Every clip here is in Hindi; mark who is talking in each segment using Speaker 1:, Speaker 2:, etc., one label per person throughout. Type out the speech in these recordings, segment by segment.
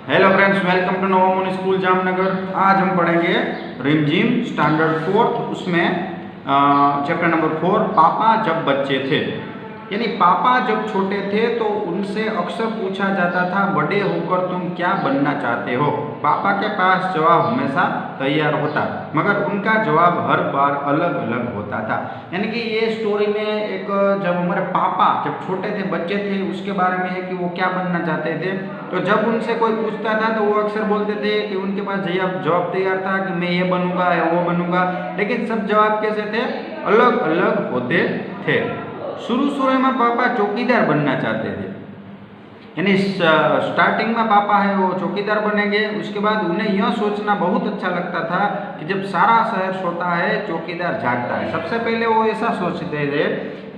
Speaker 1: हेलो फ्रेंड्स, वेलकम टू नवोमोनी स्कूल जामनगर। आज हम पढ़ेंगे रिमझिम स्टैंडर्ड 4th, उसमें चैप्टर नंबर 4 पापा जब बच्चे थे। यानी पापा जब छोटे थे तो उनसे अक्सर पूछा जाता था, बड़े होकर तुम क्या बनना चाहते हो। पापा के पास जवाब हमेशा तैयार होता, मगर उनका जवाब हर बार अलग अलग होता था। यानी कि ये स्टोरी में एक, जब हमारे पापा जब छोटे थे, बच्चे थे, उसके बारे में है कि वो क्या बनना चाहते थे। तो जब उनसे कोई पूछता था तो वो अक्सर बोलते थे कि उनके पास जवाब तैयार था कि मैं ये बनूंगा या वो बनूंगा, लेकिन सब जवाब कैसे थे, अलग अलग होते थे। शुरू में पापा चौकीदार बनना चाहते थे। यानी स्टार्टिंग में पापा है वो चौकीदार बनेंगे। उसके बाद उन्हें यह सोचना बहुत अच्छा लगता था कि जब सारा शहर सोता है चौकीदार जागता है। सबसे पहले वो ऐसा सोचते थे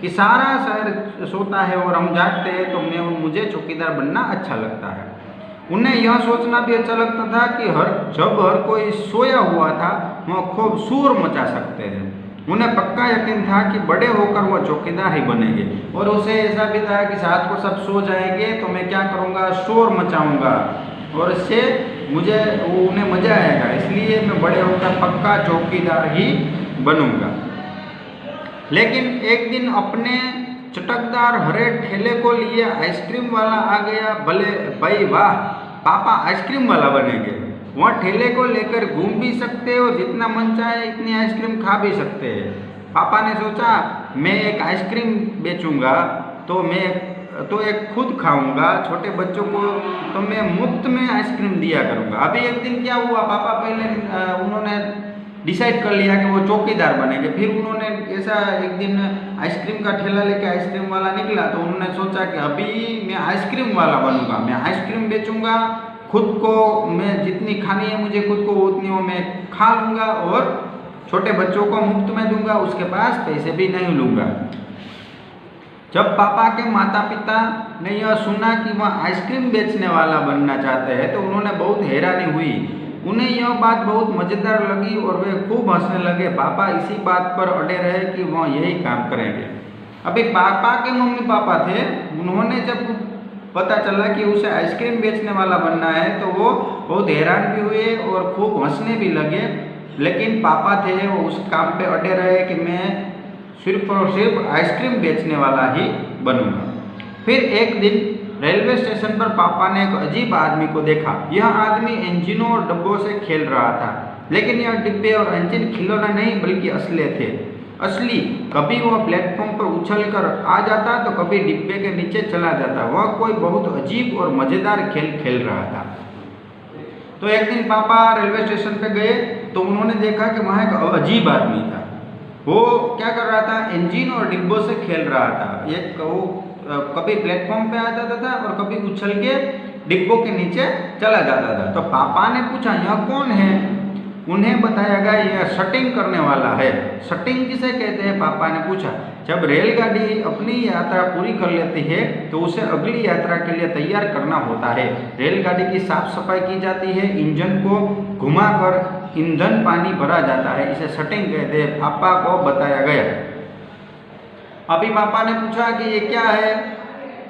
Speaker 1: कि सारा शहर सोता है और हम जागते हैं, तो मुझे चौकीदार बनना अच्छा लगता है। उन्हें यह सोचना भी अच्छा लगता था कि जब हर कोई सोया हुआ था वह खूब शोर मचा सकते थे। उन्हें पक्का यकीन था कि बड़े होकर वो चौकीदार ही बनेंगे, और उसे ऐसा भी था कि साथ को सब सो जाएंगे तो मैं क्या करूँगा, शोर मचाऊंगा, और इससे उन्हें मजा आएगा, इसलिए मैं बड़े होकर पक्का चौकीदार ही बनूंगा। लेकिन एक दिन अपने चटकदार हरे ठेले को लिए आइसक्रीम वाला आ गया। भले भाई वाह, पापा आइसक्रीम वाला बनेंगे। वह ठेले को लेकर घूम भी सकते हैं और जितना मन चाहे इतनी आइसक्रीम खा भी सकते हैं। पापा ने सोचा, मैं एक आइसक्रीम बेचूंगा तो एक खुद खाऊंगा, छोटे बच्चों को तो मैं मुफ्त में आइसक्रीम दिया करूंगा। अभी एक दिन क्या हुआ, पापा पहले उन्होंने डिसाइड कर लिया कि वो चौकीदार बनेंगे। फिर उन्होंने ऐसा एक दिन आइसक्रीम का ठेला लेके आइसक्रीम वाला निकला, तो उन्होंने सोचा कि अभी मैं आइसक्रीम वाला बनूंगा, मैं आइसक्रीम बेचूंगा, खुद को मैं जितनी खानी है मुझे खुद को उतनी वो मैं खा लूँगा और छोटे बच्चों को मुफ्त में दूंगा, उसके पास पैसे भी नहीं लूँगा। जब पापा के माता पिता ने यह सुना कि वह आइसक्रीम बेचने वाला बनना चाहते हैं तो उन्होंने बहुत हैरानी हुई। उन्हें यह बात बहुत मज़ेदार लगी और वे खूब हंसने लगे। पापा इसी बात पर अड़े रहे कि वह यही काम करेंगे। अभी पापा के मम्मी पापा थे, उन्होंने जब पता चला कि उसे आइसक्रीम बेचने वाला बनना है तो वो बहुत हैरान भी हुए और खूब हंसने भी लगे। लेकिन पापा थे वो उस काम पे अड़े रहे कि मैं सिर्फ और सिर्फ आइसक्रीम बेचने वाला ही बनूंगा। फिर एक दिन रेलवे स्टेशन पर पापा ने एक अजीब आदमी को देखा। यह आदमी इंजनों और डब्बों से खेल रहा था, लेकिन यह डिब्बे और इंजन खिलौना नहीं बल्कि असली। कभी वह प्लेटफॉर्म पर उछल कर आ जाता तो कभी डिब्बे के नीचे चला जाता। वह कोई बहुत अजीब और मज़ेदार खेल खेल रहा था। तो एक दिन पापा रेलवे स्टेशन पे गए तो उन्होंने देखा कि वहाँ एक अजीब आदमी था। वो क्या कर रहा था, इंजन और डिब्बों से खेल रहा था। वो कभी प्लेटफॉर्म पे आ जाता था और कभी उछल के डिब्बों के नीचे चला जाता था। तो पापा ने पूछा, यह कौन है? उन्हें बताया गया यह शटिंग करने वाला है। शटिंग किसे कहते हैं, पापा ने पूछा। जब रेलगाड़ी अपनी यात्रा पूरी कर लेती है तो उसे अगली यात्रा के लिए तैयार करना होता है। रेलगाड़ी की साफ सफाई की जाती है, इंजन को घुमाकर ईंधन पानी भरा जाता है, इसे शटिंग कहते हैं, पापा को बताया गया। अभी पापा ने पूछा कि ये क्या है,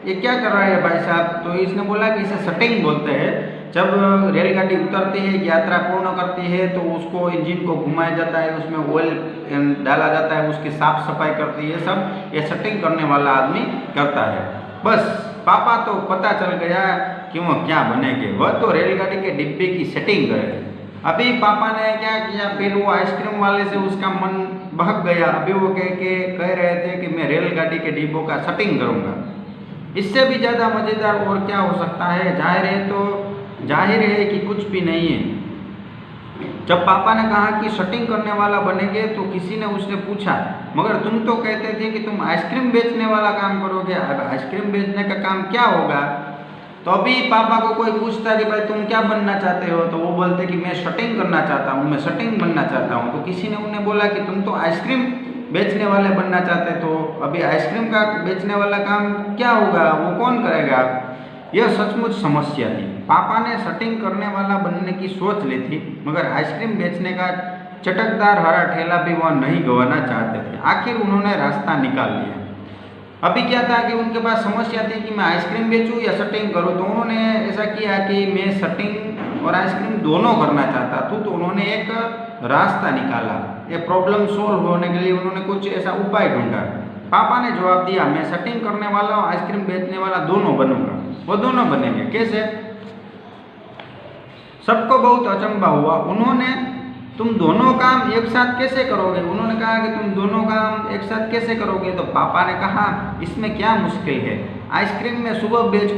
Speaker 1: ये क्या कर रहा है भाई साहब? तो इसने बोला कि इसे शटिंग बोलते हैं। जब रेलगाड़ी उतरती है, यात्रा पूर्ण करती है, तो उसको इंजन को घुमाया जाता है, उसमें ऑयल डाला जाता है, उसकी साफ सफाई करती है, सब ये शटिंग करने वाला आदमी करता है। बस पापा तो पता चल गया कि वह क्या बनेंगे, वह तो रेलगाड़ी के डिब्बे की सेटिंग करेंगे। अभी पापा ने क्या किया, फिर वो आइसक्रीम वाले से उसका मन बहक गया। अभी वो कह रहे थे कि मैं रेलगाड़ी के डिब्बों का शटिंग करूँगा। इससे भी ज़्यादा मज़ेदार और क्या हो सकता है? जाहिर है कि कुछ भी नहीं है। जब पापा ने कहा कि शटिंग करने वाला बनेंगे तो किसी ने उससे पूछा, मगर तुम तो कहते थे कि तुम आइसक्रीम बेचने वाला काम करोगे, अब आइसक्रीम बेचने का काम क्या होगा? तो अभी पापा को कोई पूछता कि भाई तुम क्या बनना चाहते हो, तो वो बोलते कि मैं शटिंग करना चाहता हूँ, मैं शटिंग बनना चाहता हूँ। तो किसी ने उन्हें बोला कि तुम तो आइसक्रीम बेचने वाले बनना चाहते, तो अभी आइसक्रीम का बेचने वाला काम क्या होगा, वो कौन करेगा? यह सचमुच समस्या थी। पापा ने शटिंग करने वाला बनने की सोच ली थी, मगर आइसक्रीम बेचने का चटकदार हरा ठेला भी वह नहीं गंवाना चाहते थे। आखिर उन्होंने रास्ता निकाल लिया। अभी क्या था कि उनके पास समस्या थी कि मैं आइसक्रीम बेचूं या शटिंग करूं, तो उन्होंने ऐसा किया कि मैं शटिंग और आइसक्रीम दोनों करना चाहता था। तो उन्होंने एक रास्ता निकाला, ये प्रॉब्लम सोल्व होने के लिए उन्होंने कुछ ऐसा उपाय ढूंढा। पापा ने जवाब दिया, मैं शटिंग करने वाला और आइसक्रीम बेचने वाला दोनों बनूंगा। वो दोनों बनेंगे कैसे? सबको बहुत अचंभा हुआ। उन्होंने, तुम दोनों काम एक साथ कैसे करोगे? उन्होंने कहा कि तुम दोनों काम एक साथ कैसे करोगे? तो पापा ने कहा, इसमें क्या मुश्किल है, आइसक्रीम में सुबह बेचा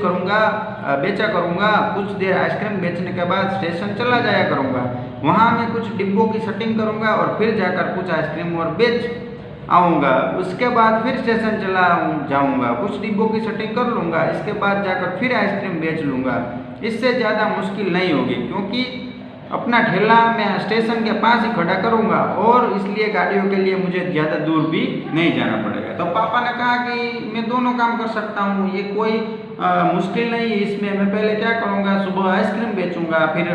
Speaker 1: करूँगा, कुछ देर आइसक्रीम बेचने के बाद स्टेशन चला जाया करूँगा, वहाँ मैं कुछ डिब्बों की सेटिंग करूँगा और फिर जाकर कुछ आइसक्रीम और बेच आऊँगा। उसके बाद फिर स्टेशन चला जाऊँगा, कुछ डिब्बों की सेटिंग कर लूँगा, इसके बाद जाकर फिर आइसक्रीम बेच लूँगा। इससे ज़्यादा मुश्किल नहीं होगी, क्योंकि अपना ठेला मैं स्टेशन के पास ही खड़ा करूँगा और इसलिए गाड़ियों के लिए मुझे ज़्यादा दूर भी नहीं जाना पड़ेगा। तो पापा ने कहा कि मैं दोनों काम कर सकता हूँ, ये कोई मुश्किल नहीं है इसमें। मैं पहले क्या करूँगा, सुबह आइसक्रीम बेचूँगा, फिर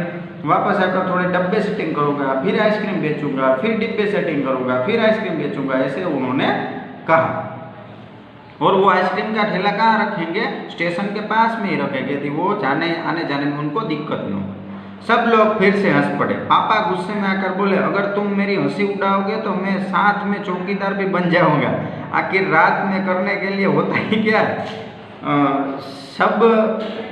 Speaker 1: वापस आकर थोड़े डब्बे सेटिंग करूँगा, फिर आइसक्रीम बेचूँगा, फिर डिब्बे सेटिंग करूँगा, फिर आइसक्रीम बेचूँगा, ऐसे उन्होंने कहा। और वो आइसक्रीम का ठेला कहाँ रखेंगे? स्टेशन के पास में ही रखेंगे, थी वो आने जाने में उनको दिक्कत न हो। सब लोग फिर से हंस पड़े। पापा गुस्से में आकर बोले, अगर तुम मेरी हंसी उड़ाओगे तो मैं साथ में चौकीदार भी बन जाऊंगा। आखिर रात में करने के लिए होता ही क्या? सब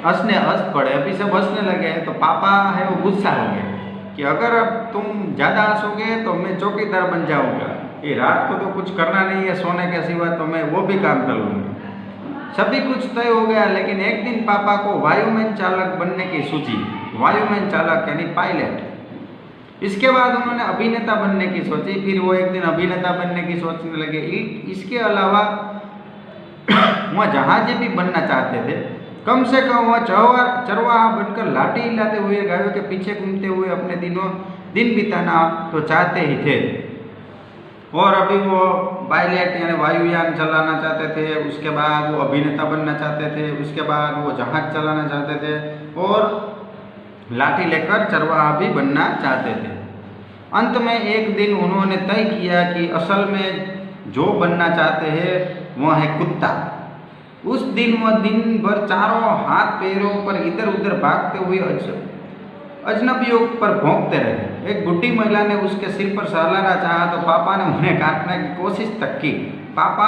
Speaker 1: हंस पड़े। अभी सब हंसने लगे तो पापा है वो गुस्सा हो गए कि अगर अब तुम ज़्यादा हंसोगे तो मैं चौकीदार बन जाऊंगा, ये रात को तो कुछ करना नहीं है सोने के सिवा, तो मैं वो भी काम कर लूँगा। सभी कुछ तय हो गया, लेकिन एक दिन पापा को वायुमैन चालक बनने की सूझी। वायुमैन चालक यानी पायलट। इसके बाद उन्होंने अभिनेता बनने की सोची, फिर वो एक दिन अभिनेता बनने की सोचने लगे। इसके अलावा वह जहाजी भी बनना चाहते थे। कम से कम वह चरवाहा बनकर लाठी हिलाते हुए गायों के पीछे घूमते हुए अपने दिन बिताना तो चाहते ही थे। और अभी वो पायलट यानी वायुयान चलाना चाहते थे, उसके बाद वो अभिनेता बनना चाहते थे, उसके बाद वो जहाज चलाना चाहते थे और लाठी लेकर चरवाहा भी बनना चाहते थे। अंत में एक दिन उन्होंने तय किया कि असल में जो बनना चाहते हैं वह है कुत्ता। उस दिन वह दिन भर चारों हाथ पैरों पर इधर उधर भागते हुए अजनबियों पर भौंकते रहे। एक बुढ़ी महिला ने उसके सिर पर सहलाना चाहा तो पापा ने उन्हें काटने की कोशिश तक की। पापा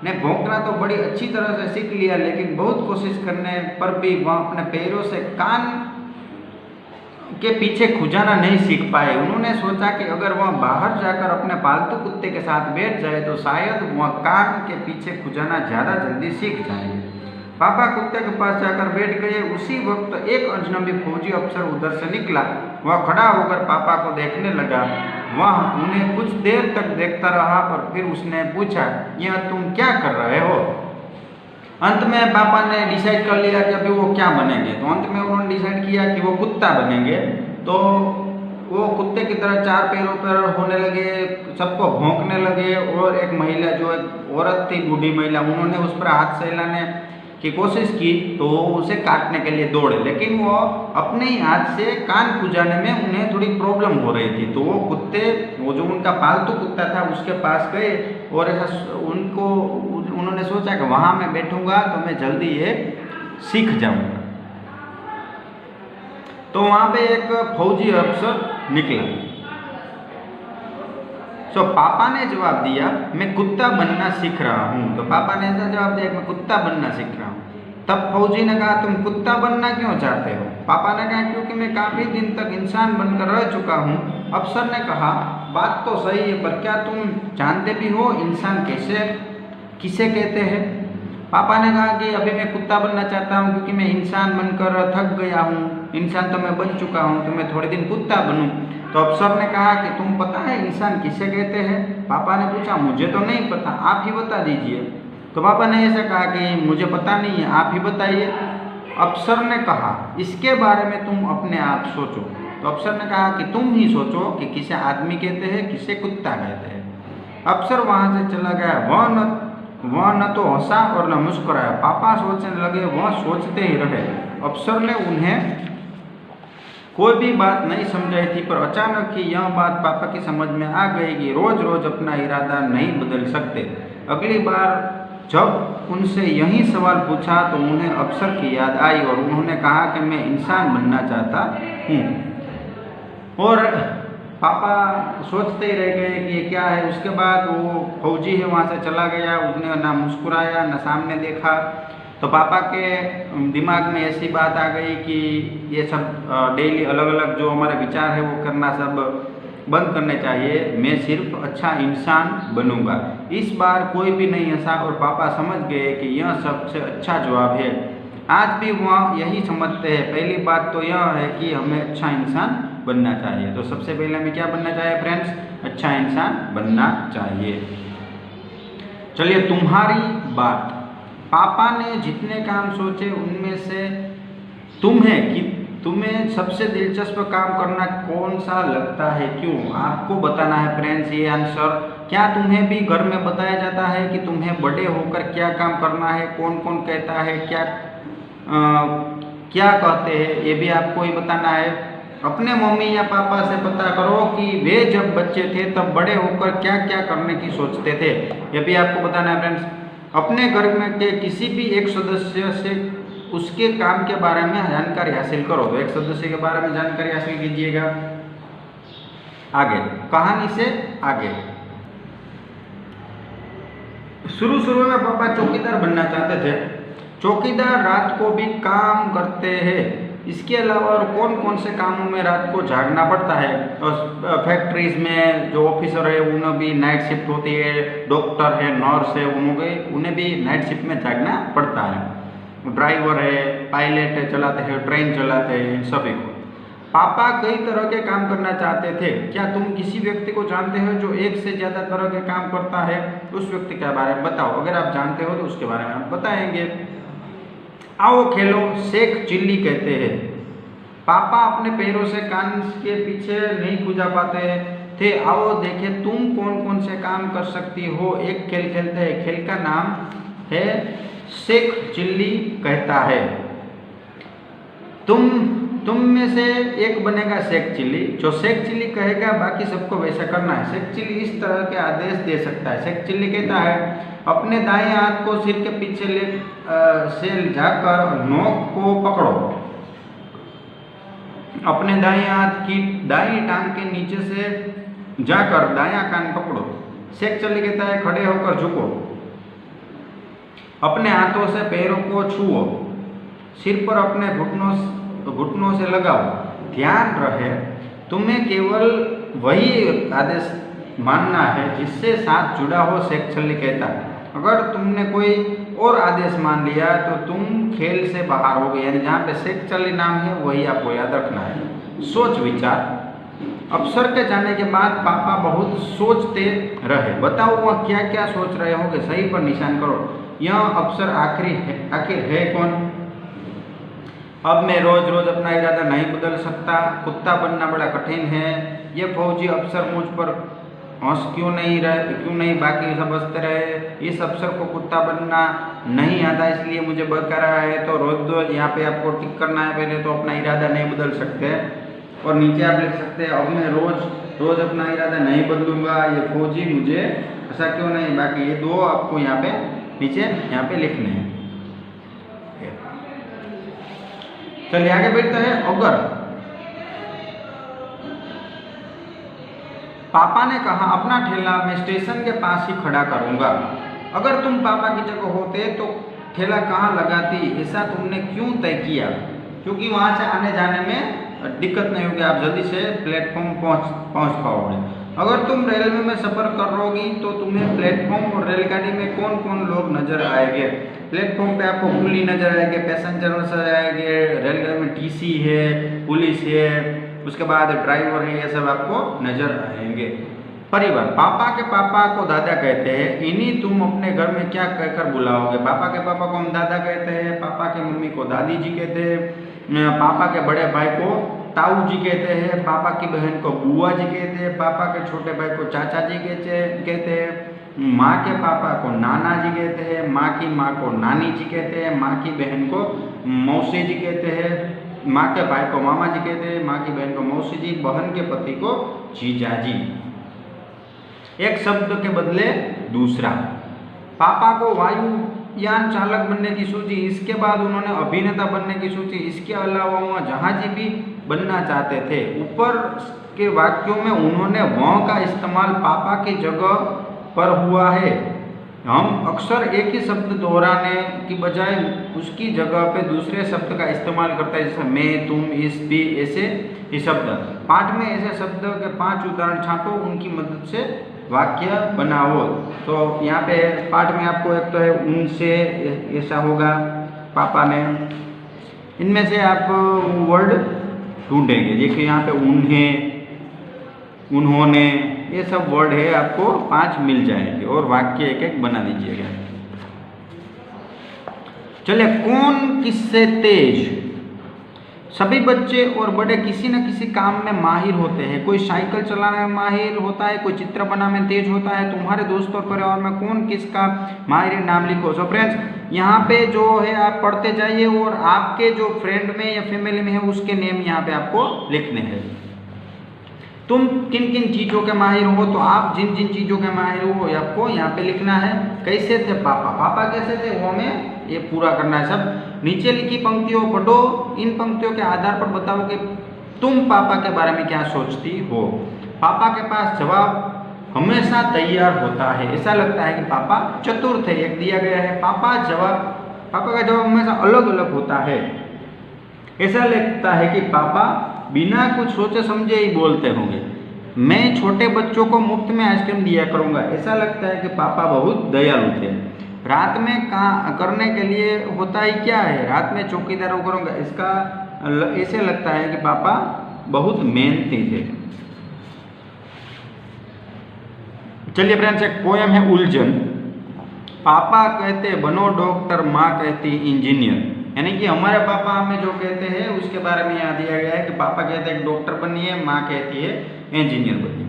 Speaker 1: ने भौंकना तो बड़ी अच्छी तरह से सीख लिया, लेकिन बहुत कोशिश करने पर भी वह अपने पैरों से कान के पीछे खुजाना नहीं सीख पाए। उन्होंने सोचा कि अगर वह बाहर जाकर अपने पालतू कुत्ते के साथ बैठ जाए तो शायद वह कान के पीछे खुजाना ज़्यादा जल्दी सीख जाएंगे। पापा कुत्ते के पास जाकर बैठ गए। उसी वक्त एक अजनबी फौजी अफसर उधर से निकला। वह खड़ा होकर पापा को देखने लगा। वह उन्हें कुछ देर तक देखता रहा और फिर उसने पूछा, यह तुम क्या कर रहे हो? अंत में पापा ने डिसाइड कर लिया कि अभी वो क्या बनेंगे। तो अंत में उन्होंने डिसाइड किया कि वो कुत्ता बनेंगे। तो वो कुत्ते की तरह चार पैरों पर होने लगे, सबको भौंकने लगे। और एक महिला, जो एक औरत थी, बूढ़ी महिला, उन्होंने उस पर हाथ से हिलाने की कोशिश की तो उसे काटने के लिए दौड़े, लेकिन वो अपने ही हाथ से कान खुजाने में उन्हें थोड़ी प्रॉब्लम हो रही थी। तो वो कुत्ते, वो जो उनका पालतू कुत्ता था, उसके पास गए और ऐसा उन्होंने सोचा कि वहाँ मैं बैठूंगा तो मैं जल्दी ये सीख जाऊंगा। तो वहाँ पे एक फौजी अफसर निकला। तो पापा ने जवाब दिया, मैं कुत्ता बनना सीख रहा हूँ। तो पापा ने ऐसा जवाब दिया, मैं कुत्ता बनना सीख रहा हूँ। तब फौजी ने कहा, तुम कुत्ता बनना क्यों चाहते हो? पापा ने कहा, क्योंकि मैं काफ़ी दिन तक इंसान बनकर रह चुका हूँ। अफसर ने कहा, बात तो सही है, पर क्या तुम जानते भी हो इंसान किसे कहते हैं? पापा ने कहा कि अभी मैं कुत्ता बनना चाहता हूँ क्योंकि मैं इंसान बनकर थक गया हूँ। इंसान तो मैं बन चुका हूँ, तो मैं थोड़े दिन कुत्ता बनूँ। तो अफसर ने कहा कि तुम पता है इंसान किसे कहते हैं? पापा ने पूछा, मुझे तो नहीं पता, आप ही बता दीजिए। तो पापा ने ऐसा कहा कि मुझे पता नहीं है, आप ही बताइए। अफसर ने कहा, इसके बारे में तुम अपने आप सोचो। तो अफसर ने कहा कि तुम ही सोचो कि किसे आदमी कहते हैं, किसे कुत्ता कहते हैं। अफसर वहाँ से चला गया। वह न तो हंसा और न मुस्कुराया। पापा सोचने लगे, वह सोचते ही रहे। अफसर ने उन्हें कोई भी बात नहीं समझाई थी, पर अचानक ही यह बात पापा की समझ में आ गई कि रोज रोज अपना इरादा नहीं बदल सकते। अगली बार जब उनसे यही सवाल पूछा तो उन्हें अफसर की याद आई और उन्होंने कहा कि मैं इंसान बनना चाहता हूँ। और पापा सोचते ही रह गए कि ये क्या है। उसके बाद वो फौजी है वहाँ से चला गया, उसने ना मुस्कुराया ना सामने देखा। तो पापा के दिमाग में ऐसी बात आ गई कि ये सब डेली अलग अलग जो हमारे विचार है वो करना सब बंद करने चाहिए, मैं सिर्फ अच्छा इंसान बनूंगा। इस बार कोई भी नहीं हंसा और पापा समझ गए कि यह सबसे अच्छा जवाब है। आज भी वह यही समझते हैं। पहली बात तो यह है कि हमें अच्छा इंसान बनना चाहिए। तो सबसे पहले हमें क्या बनना चाहिए फ्रेंड्स? अच्छा इंसान बनना चाहिए। चलिए तुम्हारी बात। पापा ने जितने काम सोचे उनमें से तुम्हें सबसे दिलचस्प काम करना कौन सा लगता है, क्यों? आपको बताना है फ्रेंड्स ये आंसर। क्या तुम्हें भी घर में बताया जाता है कि तुम्हें बड़े होकर क्या काम करना है? कौन कौन कहता है, क्या कहते हैं, ये भी आपको ही बताना है। अपने मम्मी या पापा से पता करो कि वे जब बच्चे थे तब बड़े होकर क्या क्या करने की सोचते थे, ये भी आपको बताना है फ्रेंड्स। अपने घर में के किसी भी एक सदस्य से उसके काम के बारे में जानकारी हासिल करो। तो एक सदस्य के बारे में जानकारी हासिल कीजिएगा। आगे कहानी से आगे। शुरू में पापा चौकीदार बनना चाहते थे। चौकीदार रात को भी काम करते हैं। इसके अलावा और कौन कौन से कामों में रात को जागना पड़ता है? और फैक्ट्रीज में जो ऑफिसर है उन्हें भी नाइट शिफ्ट होती है, डॉक्टर है, नर्स है, उन्हें भी नाइट शिफ्ट में जागना पड़ता है। ड्राइवर है, पायलट है, चलाते हैं, ट्रेन चलाते हैं, इन सभी को। पापा कई तरह के काम करना चाहते थे। क्या तुम किसी व्यक्ति को जानते हो जो एक से ज़्यादा तरह के काम करता है? उस व्यक्ति के बारे में बताओ। अगर आप जानते हो तो उसके बारे में आप बताएंगे। आओ खेलो शेख चिल्ली कहते हैं। पापा अपने पैरों से कान के पीछे नहीं खुजा पाते थे। आओ देखे तुम कौन कौन से काम कर सकती हो। एक खेल खेलते हैं। खेल का नाम है शेख चिल्ली कहता है। तुम में से एक बनेगा शेख चिल्ली। जो शेख चिल्ली कहेगा बाकी सबको वैसा करना है। शेख चिल्ली इस तरह के आदेश दे सकता है। शेख चिल्ली कहता है अपने दाएं हाथ को सिर के पीछे से जाकर नोक को पकड़ो। अपने दाएं हाथ की दाईं टांग के नीचे से जाकर दायां कान पकड़ो। शेख चिल्ली कहता है खड़े होकर झुको। अपने हाथों से पैरों को छुओ। सिर पर अपने घुटनों से लगाओ। ध्यान रहे तुम्हें केवल वही आदेश मानना है जिससे साथ जुड़ा हो। शेख चिल्ली कहता है अगर तुमने कोई और आदेश मान लिया तो तुम खेल से बाहर हो गए। यानी जहाँ पे शेख चिल्ली नाम है वही आपको याद रखना है। सोच विचार। अफसर के जाने के बाद पापा बहुत सोचते रहे। बताओ वह क्या क्या सोच रहे होंगे, सही पर निशान करो। यह अफसर आखिर है कौन? अब मैं रोज रोज अपना इरादा नहीं बदल सकता। कुत्ता बनना बड़ा कठिन है। ये फौजी अफसर मुझ पर हंस क्यों नहीं बाकी सब हंसते रहे। इस अफसर को कुत्ता बनना नहीं आता इसलिए मुझे बका रहा है। तो रोज यहाँ पे आपको टिक करना है। पहले तो अपना इरादा नहीं बदल सकते और नीचे आप लिख सकते हैं अब मैं रोज अपना इरादा नहीं बदलूंगा। ये फौजी मुझे ऐसा क्यों नहीं, बाकी ये दो आपको यहाँ पे नीचे यहाँ पे लिखने हैं। चलिए आगे बढ़ते हैं। अगर पापा ने कहा अपना ठेला मैं स्टेशन के पास ही खड़ा करूंगा। अगर तुम पापा की जगह होते तो ठेला कहाँ लगाती? ऐसा तुमने क्यों तय किया? क्योंकि वहाँ से आने जाने में दिक्कत नहीं होगी, आप जल्दी से प्लेटफॉर्म पहुँच पाओगे। अगर तुम रेलवे में सफ़र करोगी तो तुम्हें प्लेटफॉर्म और रेलगाड़ी में कौन कौन लोग नजर आएंगे? प्लेटफॉर्म पे आपको कुली नजर आएंगे, पैसेंजर नजर आएंगे, रेलगाड़ी में टीसी है, पुलिस है, उसके बाद ड्राइवर है, ये सब आपको नजर आएंगे। परिवार। पापा के पापा को दादा कहते हैं। इन्हीं तुम अपने घर में क्या कहकर बुलाओगे? पापा के पापा को हम दादा कहते हैं। पापा की मम्मी को दादी जी कहते हैं। पापा के बड़े भाई को ताऊ जी कहते हैं। पापा की बहन को बुआ जी कहते हैं। पापा के छोटे भाई को चाचा जी कहते हैं। माँ के पापा को नाना जी कहते हैं। माँ की माँ को नानी जी कहते हैं। माँ की बहन को मौसी जी कहते हैं। माँ के भाई को मामा जी कहते हैं। माँ की बहन को मौसी जी, बहन के पति को जीजा जी। एक शब्द के बदले दूसरा। पापा को वायुयान चालक बनने की सोची, इसके बाद उन्होंने अभिनेता बनने की सोची, इसके अलावा वह जहाजी भी बनना चाहते थे। ऊपर के वाक्यों में उन्होंने वह का इस्तेमाल पापा की जगह पर हुआ है। हम अक्सर एक ही शब्द दोहराने की बजाय उसकी जगह पे दूसरे शब्द का इस्तेमाल करते हैं, जैसे मैं, तुम, इस, भी, ऐसे ही शब्द। पाठ में ऐसे शब्द के 5 उदाहरण छांटो, उनकी मदद से वाक्य बनाओ। तो यहाँ पे पाठ में आपको एक तो है उनसे, ऐसा होगा पापा ने। इनमें से आप वर्ड ढूंढेंगे। देखिए यहाँ पे उन्हें, उन्होंने, ये सब वर्ड है, आपको 5 मिल जाएंगे और वाक्य एक एक बना दीजिएगा। चलिए, कौन किससे तेज? सभी बच्चे और बड़े किसी न किसी काम में माहिर होते हैं। कोई साइकिल चलाने में माहिर होता है, कोई चित्र बनाने में तेज होता है। तुम्हारे दोस्त और परिवार में कौन किसका माहिर है, नाम लिखो। सो फ्रेंड्स, यहाँ पे जो है आप पढ़ते जाइए और आपके जो फ्रेंड में या फैमिली में है उसके नेम यहाँ पे आपको लिखने हैं। तुम किन किन चीज़ों के माहिर हो, तो आप जिन जिन चीज़ों के माहिर हो आपको यहाँ पे लिखना है। कैसे थे पापा, पापा कैसे थे वो हमें ये पूरा करना है सब। नीचे लिखी पंक्तियों पढ़ो, इन पंक्तियों के आधार पर बताओ कि तुम पापा के बारे में क्या सोचती हो। पापा के पास जवाब हमेशा तैयार होता है। ऐसा लगता है कि पापा चतुर थे, एक दिया गया है। पापा का जवाब हमेशा अलग अलग होता है। ऐसा लगता है कि पापा बिना कुछ सोचे समझे ही बोलते होंगे। मैं छोटे बच्चों को मुफ्त में आइसक्रीम दिया करूँगा। ऐसा लगता है कि पापा बहुत दयालु थे। रात में करने के लिए होता ही क्या है, रात में चौकीदार करूँगा। इसका ऐसे लगता है कि पापा बहुत मेहनती थे। चलिए फ्रेंड्स, एक पोयम है उलझन। पापा कहते बनो डॉक्टर, माँ कहती इंजीनियर। यानी कि हमारे पापा हमें जो कहते हैं उसके बारे में यहाँ दिया गया है कि पापा कहते हैं डॉक्टर बनिए, माँ कहती है इंजीनियर बनिए।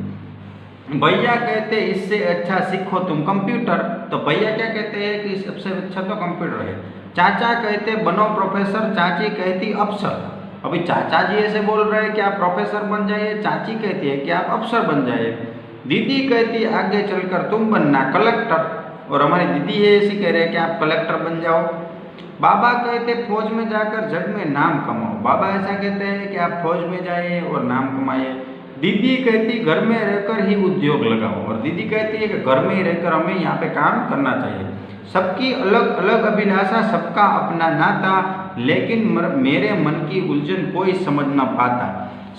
Speaker 1: भैया कहते इससे अच्छा सीखो तुम कंप्यूटर, तो भैया क्या कहते हैं कि सबसे अच्छा तो कंप्यूटर है। चाचा कहते बनो प्रोफेसर, चाची कहती अफसर। अभी चाचा जी ऐसे बोल रहे हैं कि आप प्रोफेसर बन जाइए, चाची कहती है कि आप अफसर बन जाइए। दीदी कहती आगे चलकर तुम बनना कलेक्टर, और हमारी दीदी है ऐसी कह रहे हैं कि आप कलेक्टर बन जाओ। बाबा कहते फौज में जाकर जग में नाम कमाओ। बाबा ऐसा कहते हैं कि आप फौज में जाइए और नाम कमाइए। दीदी कहती घर में रहकर ही उद्योग लगाओ, और दीदी कहती है कि घर में ही रहकर हमें यहाँ पे काम करना चाहिए। सबकी अलग अलग अभिलाषा, सबका अपना नाता, लेकिन मेरे मन की उलझन कोई समझ ना पाता।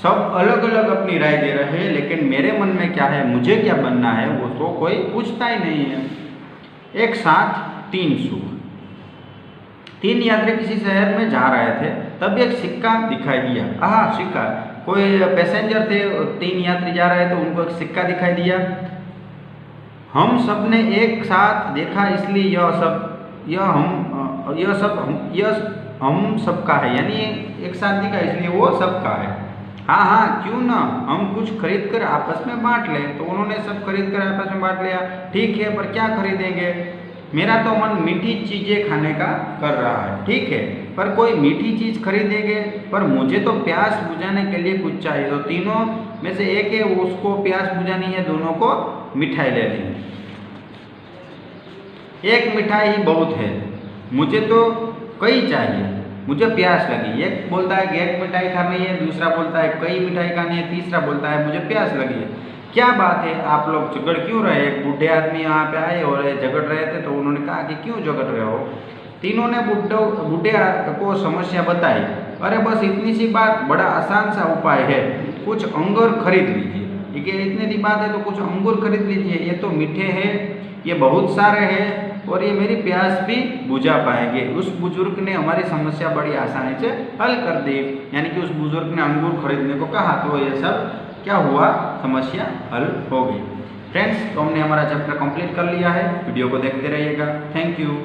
Speaker 1: सब अलग अलग अपनी राय दे रहे हैं, लेकिन मेरे मन में क्या है, मुझे क्या बनना है, वो तो कोई पूछता ही नहीं है। एक साथ 3 सुख। 3 यात्री किसी शहर में जा रहे थे, तब एक सिक्का दिखाई दिया। सिक्का, कोई पैसेंजर थे, 3 यात्री जा रहे थे, उनको एक सिक्का दिखाई दिया। हम सब ने एक साथ देखा, इसलिए यह हम सबका है। यानी एक साथ दिखा इसलिए वो सबका है। हाँ, क्यों ना हम कुछ खरीद कर आपस में बांट लें। तो उन्होंने सब खरीद कर आपस में बांट लिया। ठीक है, पर क्या खरीदेंगे? मेरा तो मन मीठी चीज़ें खाने का कर रहा है। ठीक है, पर कोई मीठी चीज़ खरीदेंगे, पर मुझे तो प्यास बुझाने के लिए कुछ चाहिए। तो तीनों में से एक है, उसको प्यास बुझानी है, दोनों को मिठाई ले लेंगे। एक मिठाई ही बहुत है, मुझे तो कई चाहिए, मुझे प्यास लगी। एक बोलता है कि एक मिठाई खानी है, दूसरा बोलता है कई मिठाई खानी है, तीसरा बोलता है मुझे प्यास लगी है। क्या बात है, आप लोग झगड़ क्यों रहे? एक बूढ़े आदमी यहाँ पे आए और झगड़ रहे थे, तो उन्होंने कहा कि क्यों झगड़ रहे हो? तीनों ने बूढ़े को समस्या बताई। अरे बस इतनी सी बात, बड़ा आसान सा उपाय है, कुछ अंगूर खरीद लीजिए। ठीक है, इतनी सी बात है तो कुछ अंगूर खरीद लीजिए, ये तो मीठे हैं, ये बहुत सारे हैं और ये मेरी प्यास भी बुझा पाएंगे। उस बुजुर्ग ने हमारी समस्या बड़ी आसानी से हल कर दी। यानी कि उस बुजुर्ग ने अंगूर खरीदने को कहा, तो ये सब क्या हुआ, समस्या हल हो गई। फ्रेंड्स, तो हमने हमारा चैप्टर कंप्लीट कर लिया है। वीडियो को देखते रहिएगा। Thank you.